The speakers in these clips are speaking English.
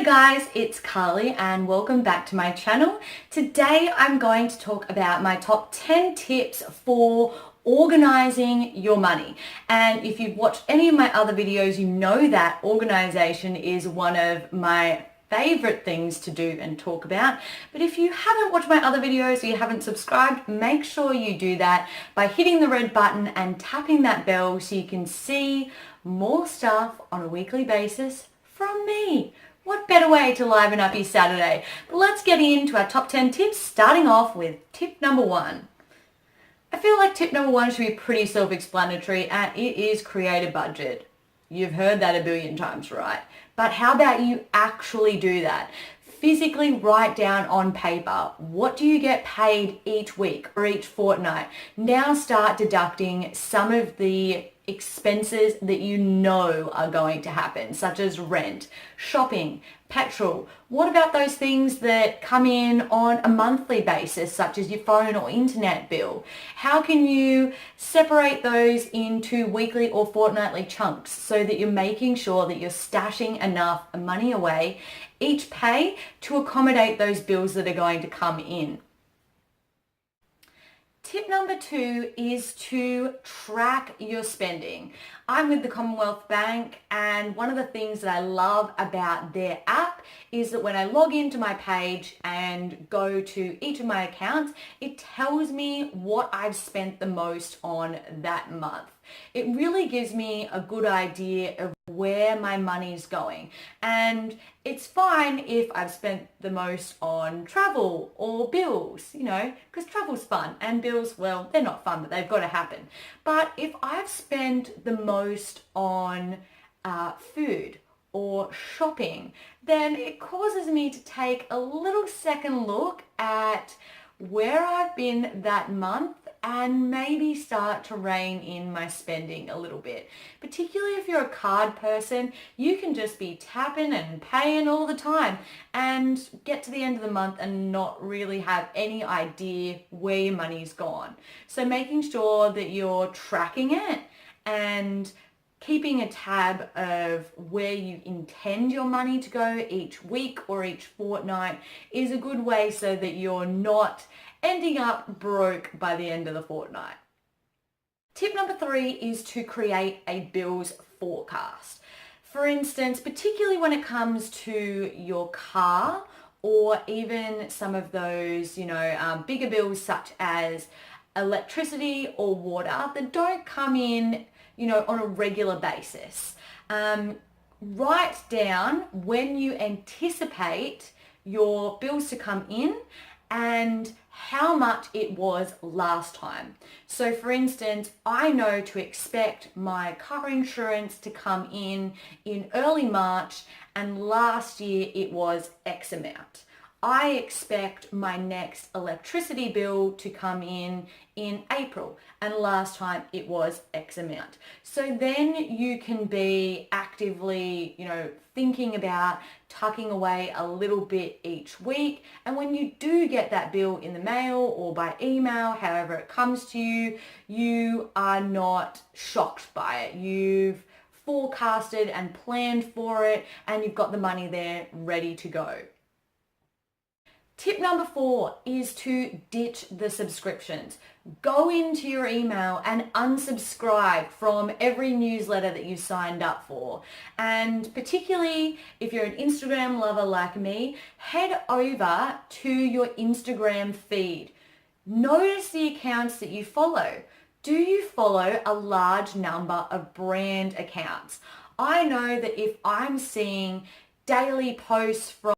guys, it's Carly and welcome back to my channel. Today I'm going to talk about my top 10 tips for organizing your money. And if you've watched any of my other videos, you know that organization is one of my favorite things to do and talk about. But if you haven't watched my other videos or you haven't subscribed, make sure you do that by hitting the red button and tapping that bell so you can see more stuff on a weekly basis from me. What better way to liven up your Saturday? But let's get into our top 10 tips, starting off with tip number 1. I feel like tip number 1 should be pretty self-explanatory, and it is create a budget. You've heard that a billion times, right? But how about you actually do that? Physically write down on paper, what do you get paid each week or each fortnight? Now start deducting some of the expenses that you know are going to happen, such as rent, shopping, petrol. What about those things that come in on a monthly basis, such as your phone or internet bill? How can you separate those into weekly or fortnightly chunks so that you're making sure that you're stashing enough money away each pay to accommodate those bills that are going to come in? Tip number 2 is to track your spending. I'm with the Commonwealth Bank, and one of the things that I love about their app is that when I log into my page and go to each of my accounts, it tells me what I've spent the most on that month. It really gives me a good idea of where my money's going. And it's fine if I've spent the most on travel or bills, because travel's fun and bills, well, they're not fun, but they've got to happen. But if I've spent the most on food or shopping, then it causes me to take a little second look at where I've been that month and maybe start to rein in my spending a little bit. Particularly if you're a card person, you can just be tapping and paying all the time and get to the end of the month and not really have any idea where your money's gone. So making sure that you're tracking it and keeping a tab of where you intend your money to go each week or each fortnight is a good way so that you're not ending up broke by the end of the fortnight. Tip number 3 is to create a bills forecast. For instance, particularly when it comes to your car or even some of those, bigger bills such as electricity or water that don't come in on a regular basis. Write down when you anticipate your bills to come in and how much it was last time. So for instance, I know to expect my car insurance to come in early March, and last year it was X amount. I expect my next electricity bill to come in April, and last time it was X amount. So then you can be actively, thinking about tucking away a little bit each week. And when you do get that bill in the mail or by email, however it comes to you, you are not shocked by it. You've forecasted and planned for it, and you've got the money there ready to go. Tip number 4 is to ditch the subscriptions. Go into your email and unsubscribe from every newsletter that you signed up for. And particularly if you're an Instagram lover like me, head over to your Instagram feed. Notice the accounts that you follow. Do you follow a large number of brand accounts? I know that if I'm seeing daily posts from,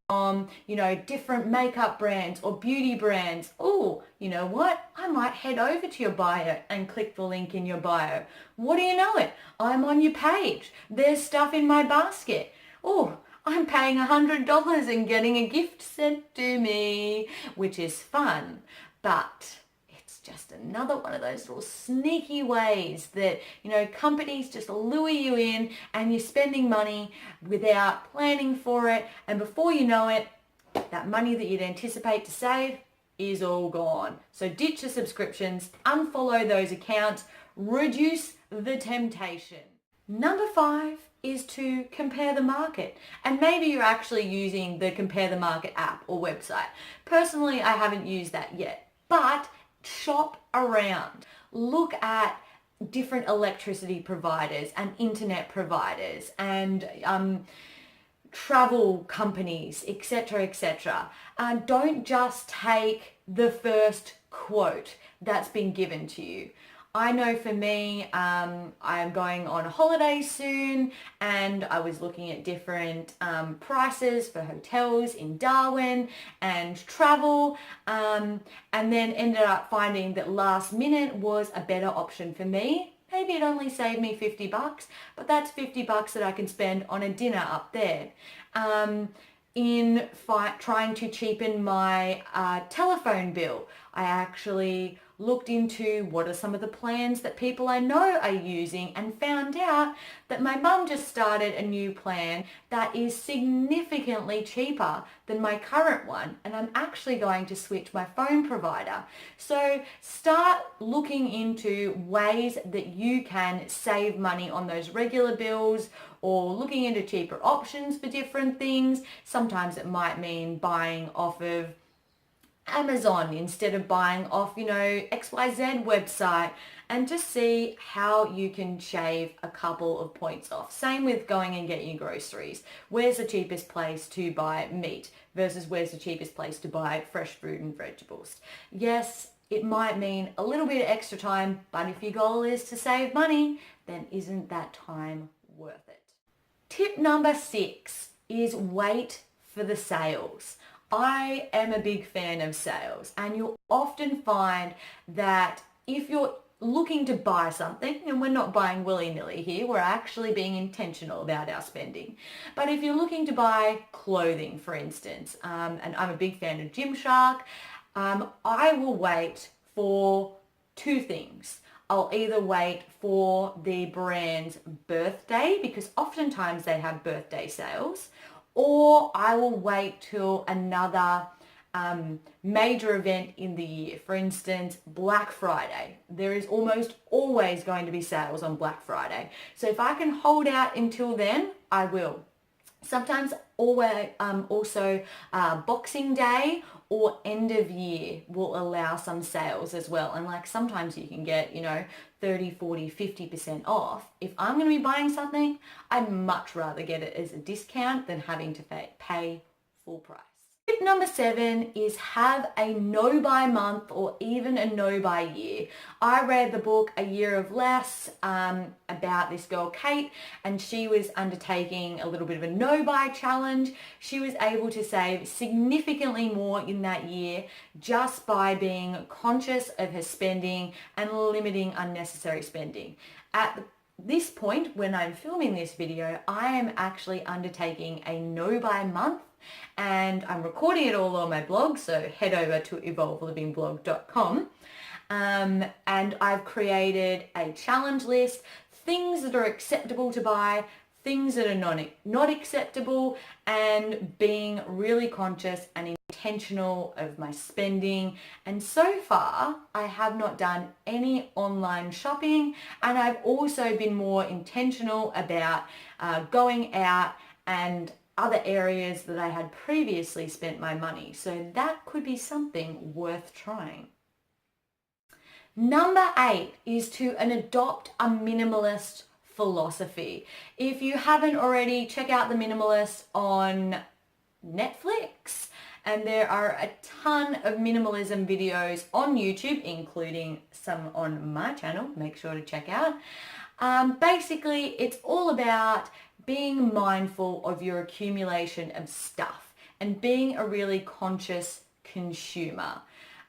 different makeup brands or beauty brands, oh, you know what? I might head over to your bio and click the link in your bio. What do you know it? I'm on your page. There's stuff in my basket. Oh, I'm paying $100 and getting a gift sent to me, which is fun. But it's just another one of those little sneaky ways that, companies just lure you in and you're spending money without planning for it. And before you know it, that money that you'd anticipate to save is all gone. So ditch the subscriptions, unfollow those accounts, reduce the temptation. Number 5 is to compare the market. And maybe you're actually using the Compare the Market app or website. Personally, I haven't used that yet, but shop around. Look at different electricity providers and internet providers and travel companies, etc., etc. Don't just take the first quote that's been given to you. I know for me, I'm going on a holiday soon, and I was looking at different prices for hotels in Darwin and travel, and then ended up finding that last minute was a better option for me. Maybe it only saved me $50, but that's $50 that I can spend on a dinner up there. In trying to cheapen my telephone bill, I actually looked into what are some of the plans that people I know are using and found out that my mum just started a new plan that is significantly cheaper than my current one, and I'm actually going to switch my phone provider. So start looking into ways that you can save money on those regular bills, or looking into cheaper options for different things. Sometimes it might mean buying off of Amazon instead of buying off, XYZ website, and just see how you can shave a couple of points off. Same with going and getting your groceries. Where's the cheapest place to buy meat versus where's the cheapest place to buy fresh fruit and vegetables? Yes, it might mean a little bit of extra time, but if your goal is to save money, then isn't that time worth it? Tip number 6 is wait for the sales. I am a big fan of sales, and you'll often find that if you're looking to buy something, and we're not buying willy-nilly here, we're actually being intentional about our spending. But if you're looking to buy clothing, for instance, and I'm a big fan of Gymshark, I will wait for 2 things. I'll either wait for the brand's birthday, because oftentimes they have birthday sales, or I will wait till another major event in the year. For instance, Black Friday. There is almost always going to be sales on Black Friday. So if I can hold out until then, I will. Sometimes also Boxing Day or end of year will allow some sales as well. And like sometimes you can get, 30, 40, 50% off. If I'm going to be buying something, I'd much rather get it as a discount than having to pay full price. Tip number 7 is have a no-buy month or even a no-buy year. I read the book A Year of Less about this girl Kate, and she was undertaking a little bit of a no-buy challenge. She was able to save significantly more in that year just by being conscious of her spending and limiting unnecessary spending. At this point, when I'm filming this video, I am actually undertaking a no-buy month, and I'm recording it all on my blog, so head over to evolvelivingblog.com, and I've created a challenge list, things that are acceptable to buy, things that are not acceptable, and being really conscious and intentional of my spending. And so far, I have not done any online shopping, and I've also been more intentional about going out and other areas that I had previously spent my money. So that could be something worth trying. Number 8 is to adopt a minimalist philosophy. If you haven't already, check out The Minimalist on Netflix. And there are a ton of minimalism videos on YouTube, including some on my channel. Make sure to check out. Basically, it's all about being mindful of your accumulation of stuff and being a really conscious consumer.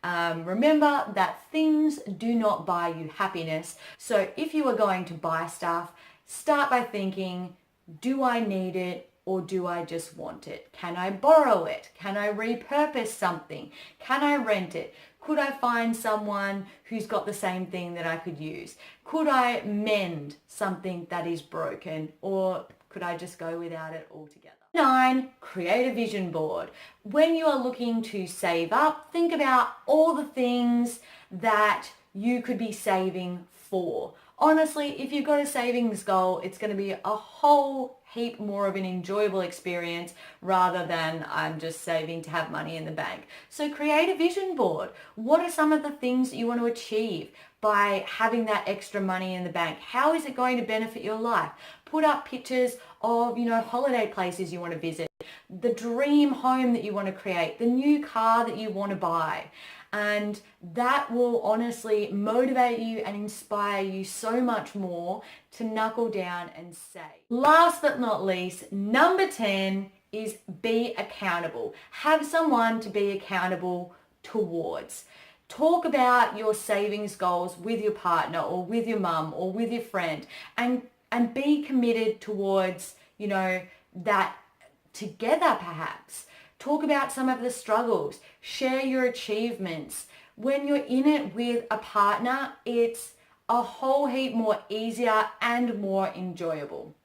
Remember that things do not buy you happiness. So if you are going to buy stuff, start by thinking, do I need it or do I just want it? Can I borrow it? Can I repurpose something? Can I rent it? Could I find someone who's got the same thing that I could use? Could I mend something that is broken, or could I just go without it altogether? 9, create a vision board. When you are looking to save up, think about all the things that you could be saving for. Honestly, if you've got a savings goal, it's going to be a whole heap more of an enjoyable experience rather than I'm just saving to have money in the bank. So create a vision board. What are some of the things that you want to achieve by having that extra money in the bank? How is it going to benefit your life? Put up pictures of, holiday places you want to visit, the dream home that you want to create, the new car that you want to buy. And that will honestly motivate you and inspire you so much more to knuckle down and save. Last but not least, number 10 is be accountable. Have someone to be accountable towards. Talk about your savings goals with your partner or with your mum or with your friend, and be committed towards, that together perhaps. Talk about some of the struggles. Share your achievements. When you're in it with a partner, it's a whole heap more easier and more enjoyable.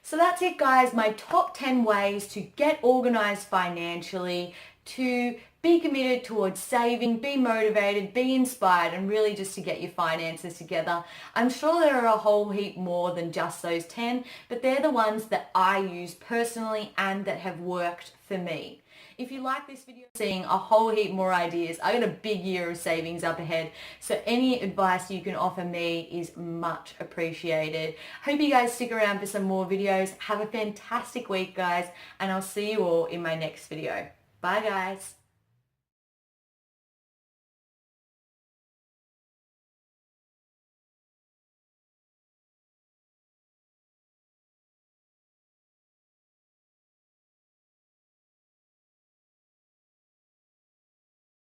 So that's it, guys. My top 10 ways to get organized financially, to be committed towards saving, be motivated, be inspired, and really just to get your finances together. I'm sure there are a whole heap more than just those 10, but they're the ones that I use personally and that have worked for me. If you like this video, seeing a whole heap more ideas, I got a big year of savings up ahead, so any advice you can offer me is much appreciated. Hope you guys stick around for some more videos. Have a fantastic week, guys, and I'll see you all in my next video. Bye, guys.